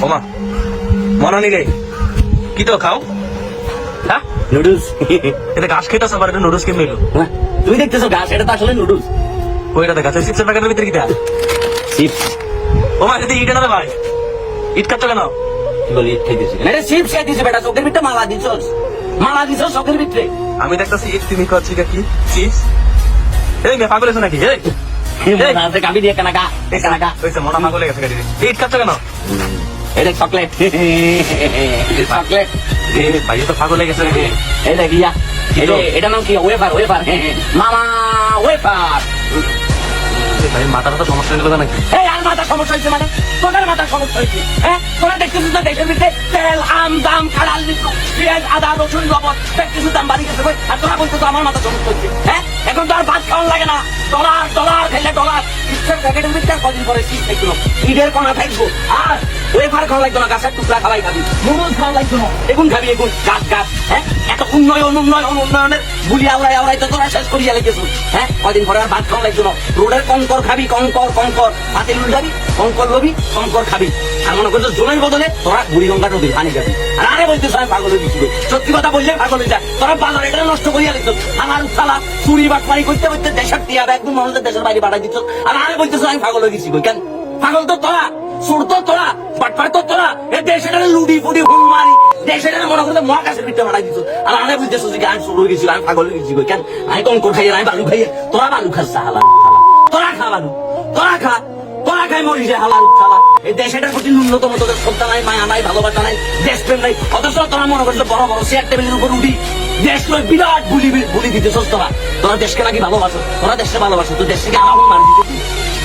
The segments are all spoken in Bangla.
ওমা মনে নিলে কি তো খাও? হ্যাঁ নুডলস। এটা ঘাস খেতে আবার এটা নুডলস কেমন এলো? তুমি দেখতেছো ঘাস, এটা তো আসলে নুডলস। ওইটা দেখা যায় চিপসের প্যাকেটের ভিতরে কি দেয়া? চিপস। ওমা এটা ইট না রে ভাই, ইট খাচ্ছ কেন? কি বলি ইট খাইতেছি? এটা চিপস খাইতেছি বেটা, চোখের ভিতরে মালা দিছস, মালা দিছস চোখের ভিতরে। আমি দেখতেছি ইট, তুমি খাচ্ছি কি চিপস? এই মেয়ে পাগল হয়েছে নাকি? গাবি দিয়ে কানাকা কানাকা হয়েছে মনে পাগল হয়ে গেছে গাড়ি। ইট খাচ্ছ কেন? এটা চকলেট, চকলেট। ভাই তো পাগল হয়ে গেছে। এটা গিয়া এটা নাম কি? Wafer, wafer. মামা ওয়েফার। ভাই মাথার তো সমস্যা হয়ে গেল নাকি? এই আর মাথার সমস্যা হয়েছে মানে? তোদের মাথার সমস্যা হয়েছে? হ্যাঁ, তোরা দেখতেছিস না দেশের ভিতরে তেল, আম, দাম, খাড়াল, পেঁয়াজ, আদা, রসুন, লবণ দেখতেছিস দাম বাড়ি গেছে। আর তোরা বলছো তো আমার মাথার সমস্যা হচ্ছে। হ্যাঁ, এখন তো আর ভাত খাওয়ান লাগে না, ডলার ডলার খাইলে ডলার। চিপসের প্যাকেটের ভিতরে কদিন পরে চিপস খাইছিল, ঈদের কোনা থাকবো। আর ওয়েফার খাওয়া লাগতো না, গাছের টুকরা খাওয়াই খাবি। নুডলস খাওয়া লাগতো না, এগুন খাবি এগুন, গাছ গাছ। হ্যাঁ, এত উন্নয়ন উন্নয়ন উন্নয়নের বুলি আওড়াই আওড়াই তো তোরা শেষ করিয়া লেগেছ। হ্যাঁ, কদিন পরে আর ভাত খাওয়া লাগতো না, রোডের কঙ্কর খাবি, কঙ্কর কঙ্কর, হাতে লুটাবি, কঙ্কর লবি, কঙ্কর খাবি। আর মনে করছো জলের বদলে তোরা বুড়িগঙ্গা নদীর পানি খাবি। আর আরে বলতে আমি পাগল হয়ে গেছি, সত্যি কথা বললে পাগল হয়ে যায়। তোরা বাজার এটা নষ্ট করিয়া লিখছ, আমার সালা চুরি বাটমারি করতে করতে দেশের দিয়া একদম মানুষের দেশের বাইরে পাঠাই দিচ্ছ। আর আরে বলতেছো আমি পাগল হয়ে গেছি। কেন পাগল তো তোরা, সুর তো তোরা, বাটপার তো তোরা। এ দেশের লুডি ফুডি হুন মারি, দেশের মনে করতে মহাকাশের ভিতরে পাঠাই দিচ্ছ। আর আরে বলতেছো যে আমি সুর হয়ে গেছি, আমি পাগল হয়ে গেছি। কেন আমি কঙ্কর খাই, আমি বালু খাই, তোরা বালু খাস হালা, তোরা খা বালু, তোরা খা, তোরা খাই মরি যে হালাল খালা। এই দেশটার প্রতি ন্যূনতম তোদের শ্রদ্ধা নাই, মায়া নাই, ভালোবাসা নাই, দেশপ্রেম নাই। অথচ তোরা মনে করছো বড় বড় চেয়ার টেবিলের উপর উঠি দেশ বিরাট বুলি দিতেছ। তোরা তোরা দেশকে নাকি ভালোবাসো, তোরা দেশকে ভালোবাসো, তো দেশকে আমরা হুন মারি দিতেছি,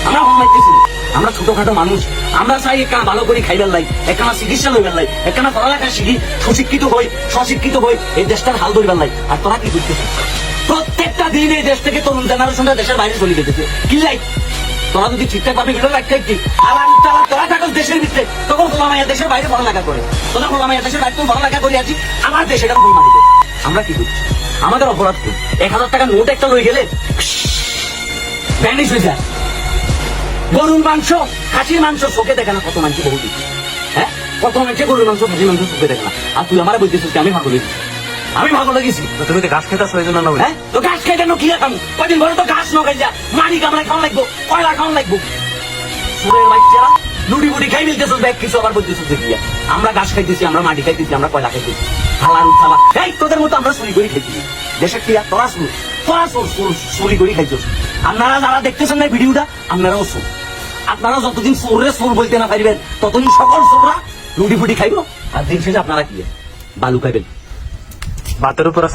আমরা হুন মারতেছি। আমরা ছোটখাটো মানুষ, আমরা চাই একখানা ভালো করে খাইবার লাই, একখানা চিকিৎসা লইবার লাই, একখানা পড়ালেখা শিখি, সুশিক্ষিত হই, স্বশিক্ষিত হই, এই দেশটার হাল ধরিবার লাই। আর তোরা কি করতেছিস? প্রত্যেকটা দিন এই দেশ থেকে তরুণ জেনারেশনটা দেশের বাইরে চলে যেতেছে। কি লাই তোরা যদি ঠিকঠাক ভাবে ভিডিও রাখতে কি আবার তোরা থাকো দেশের ভিতরে, তখন খোলামাইয়া দেশের বাইরে পড়ালেখা করে, তোরা খোলামাইয়া দেশের বাইরে পড়ালেখা করে আছি, আমার দেশ এটা ভুল মারি। আমরা কি করছি? আমাদের অপরাধ কি? 1000 টাকা নোট একটা লই গেলে ব্যানিশ হয়ে যায়। গরুর মাংস, খাসির মাংস চোখে দেখে না কত মাংস, বহু দিচ্ছি। হ্যাঁ, কত মাংস গরুর মাংস, খাসির মাংস চোখে দেখে না। আর তুই আমার বলতেছিস আমি ভালো লেগেছি, আমি ভালো লেগেছি। তুমি তো ঘাস খেতে ওই জন্য না? হ্যাঁ, তো ঘাস খাই কেন? কি খাবো? কদিন পরে তো ঘাস নখাই যা, মাটি কামড়ায় খাওয়া লাগবো, কয়লা খাওয়া লাগবো। সুরের বাচ্চারা লুডি বুডি খাই মিলতেছ, ব্যাগ কিছু আবার বলতেছ দেখিয়া আমরা ঘাস খাইতেছি, আমরা মাটি খাইতেছি, আমরা কয়লা খাইতেছি, হালার উঠালা। এই তোদের মতো আমরা চুরি করে খাইতেছি দেশের টিয়া। তোরা শুন, তোরা চুরি করে খাইতেছ। আপনারা যারা দেখতেছেন না ভিডিওটা, আপনারাও শুন। আপনারা যতদিন চোরে চোর বলতে না পারবেন, ততদিন সকল চোররা লুডি ফুডি খাইব। আর দিন শেষে আপনারা কি বালু খাইবেন। ভাতের উপরে